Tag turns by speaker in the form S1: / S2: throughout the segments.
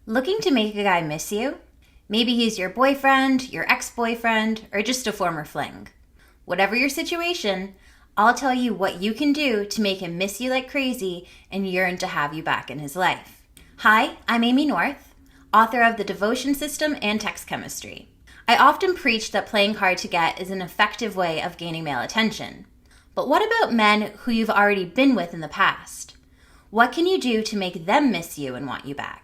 S1: Looking to make a guy miss you? Maybe he's your boyfriend, your ex-boyfriend, or just a former fling. Whatever your situation, I'll tell you what you can do to make him miss you like crazy and yearn to have you back in his life. Hi, I'm Amy North, author of The Devotion System and Text Chemistry. I often preach that playing hard to get is an effective way of gaining male attention. But what about men who you've already been with in the past? What can you do to make them miss you and want you back?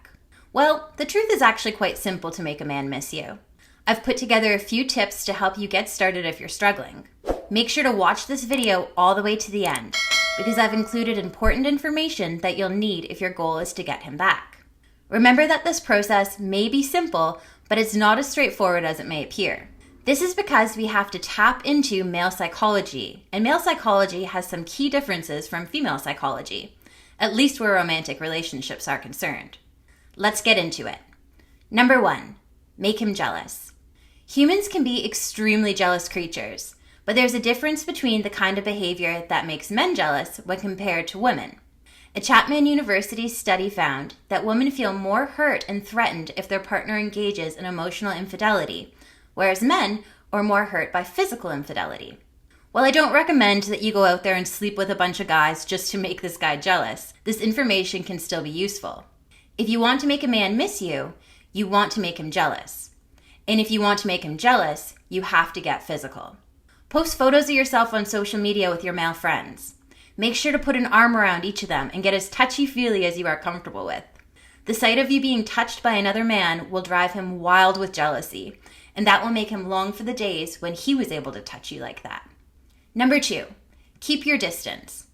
S1: Well, the truth is actually quite simple to make a man miss you. I've put together a few tips to help you get started if you're struggling. Make sure to watch this video all the way to the end, because I've included important information that you'll need if your goal is to get him back. Remember that this process may be simple, but it's not as straightforward as it may appear. This is because we have to tap into male psychology, and male psychology has some key differences from female psychology, at least where romantic relationships are concerned. Let's get into it. Number 1, make him jealous. Humans can be extremely jealous creatures, but there's a difference between the kind of behavior that makes men jealous when compared to women. A Chapman University study found that women feel more hurt and threatened if their partner engages in emotional infidelity, whereas men are more hurt by physical infidelity. While I don't recommend that you go out there and sleep with a bunch of guys just to make this guy jealous, this information can still be useful. If you want to make a man miss you, you want to make him jealous. And if you want to make him jealous, you have to get physical. Post photos of yourself on social media with your male friends. Make sure to put an arm around each of them and get as touchy-feely as you are comfortable with. The sight of you being touched by another man will drive him wild with jealousy, and that will make him long for the days when he was able to touch you like that. Number 2, keep your distance.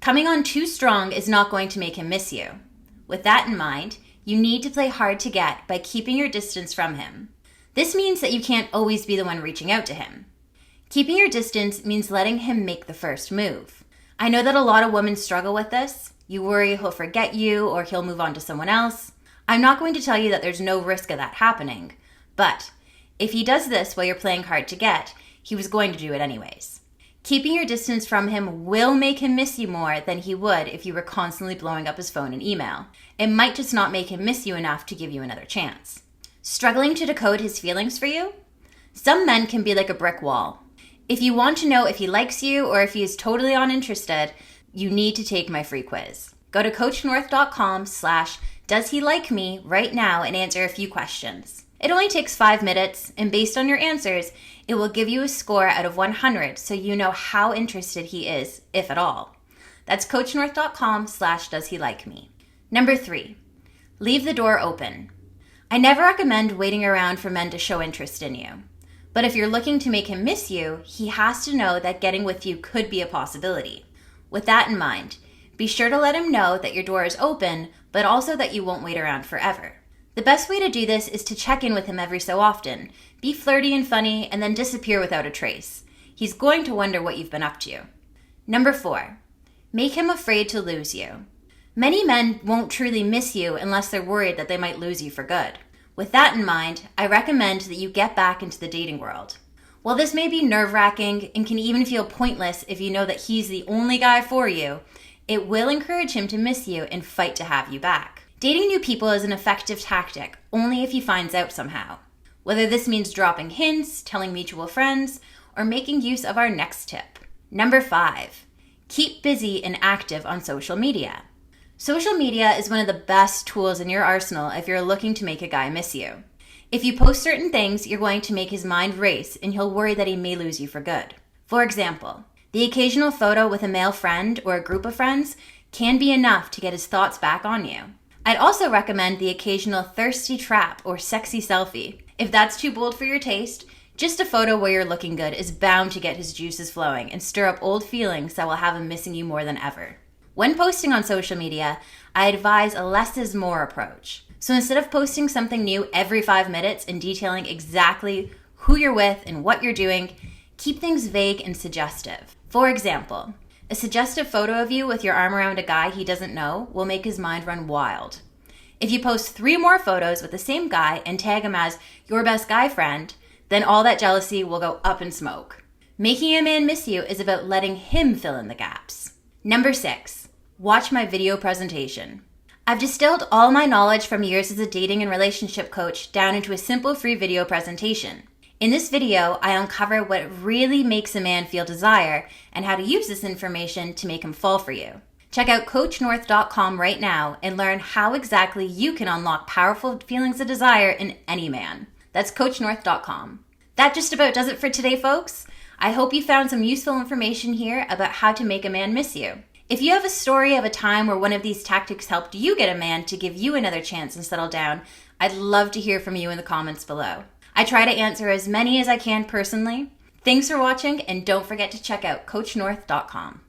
S1: Coming on too strong is not going to make him miss you. With that in mind, you need to play hard to get by keeping your distance from him. This means that you can't always be the one reaching out to him. Keeping your distance means letting him make the first move. I know that a lot of women struggle with this. You worry he'll forget you or he'll move on to someone else. I'm not going to tell you that there's no risk of that happening, but if he does this while you're playing hard to get, he was going to do it anyways. Keeping your distance from him will make him miss you more than he would if you were constantly blowing up his phone and email. It might just not make him miss you enough to give you another chance. Struggling to decode his feelings for you? Some men can be like a brick wall. If you want to know if he likes you or if he is totally uninterested, you need to take my free quiz. Go to coachnorth.com/doesheliKeme right now and answer a few questions. It only takes 5 minutes, and based on your answers, it will give you a score out of 100 so you know how interested he is, if at all. That's coachnorth.com/doesheliKeme. Number 3, leave the door open. I never recommend waiting around for men to show interest in you. But if you're looking to make him miss you, he has to know that getting with you could be a possibility. With that in mind, be sure to let him know that your door is open, but also that you won't wait around forever. The best way to do this is to check in with him every so often. Be flirty and funny, and then disappear without a trace. He's going to wonder what you've been up to. Number 4, make him afraid to lose you. Many men won't truly miss you unless they're worried that they might lose you for good. With that in mind, I recommend that you get back into the dating world. While this may be nerve-wracking and can even feel pointless if you know that he's the only guy for you, it will encourage him to miss you and fight to have you back. Dating new people is an effective tactic only if he finds out somehow. Whether this means dropping hints, telling mutual friends, or making use of our next tip. Number 5, keep busy and active on social media. Social media is one of the best tools in your arsenal if you're looking to make a guy miss you. If you post certain things, you're going to make his mind race and he'll worry that he may lose you for good. For example, the occasional photo with a male friend or a group of friends can be enough to get his thoughts back on you. I'd also recommend the occasional thirsty trap or sexy selfie. If that's too bold for your taste, just a photo where you're looking good is bound to get his juices flowing and stir up old feelings that will have him missing you more than ever. When posting on social media, I advise a less is more approach. So instead of posting something new every 5 minutes and detailing exactly who you're with and what you're doing, keep things vague and suggestive. For example, a suggestive photo of you with your arm around a guy he doesn't know will make his mind run wild. If you post 3 more photos with the same guy and tag him as your best guy friend, then all that jealousy will go up in smoke. Making a man miss you is about letting him fill in the gaps. Number 6, watch my video presentation. I've distilled all my knowledge from years as a dating and relationship coach down into a simple free video presentation. In this video, I uncover what really makes a man feel desire and how to use this information to make him fall for you. Check out CoachNorth.com right now and learn how exactly you can unlock powerful feelings of desire in any man. That's CoachNorth.com. That just about does it for today, folks. I hope you found some useful information here about how to make a man miss you. If you have a story of a time where one of these tactics helped you get a man to give you another chance and settle down, I'd love to hear from you in the comments below. I try to answer as many as I can personally. Thanks for watching, and don't forget to check out CoachNorth.com.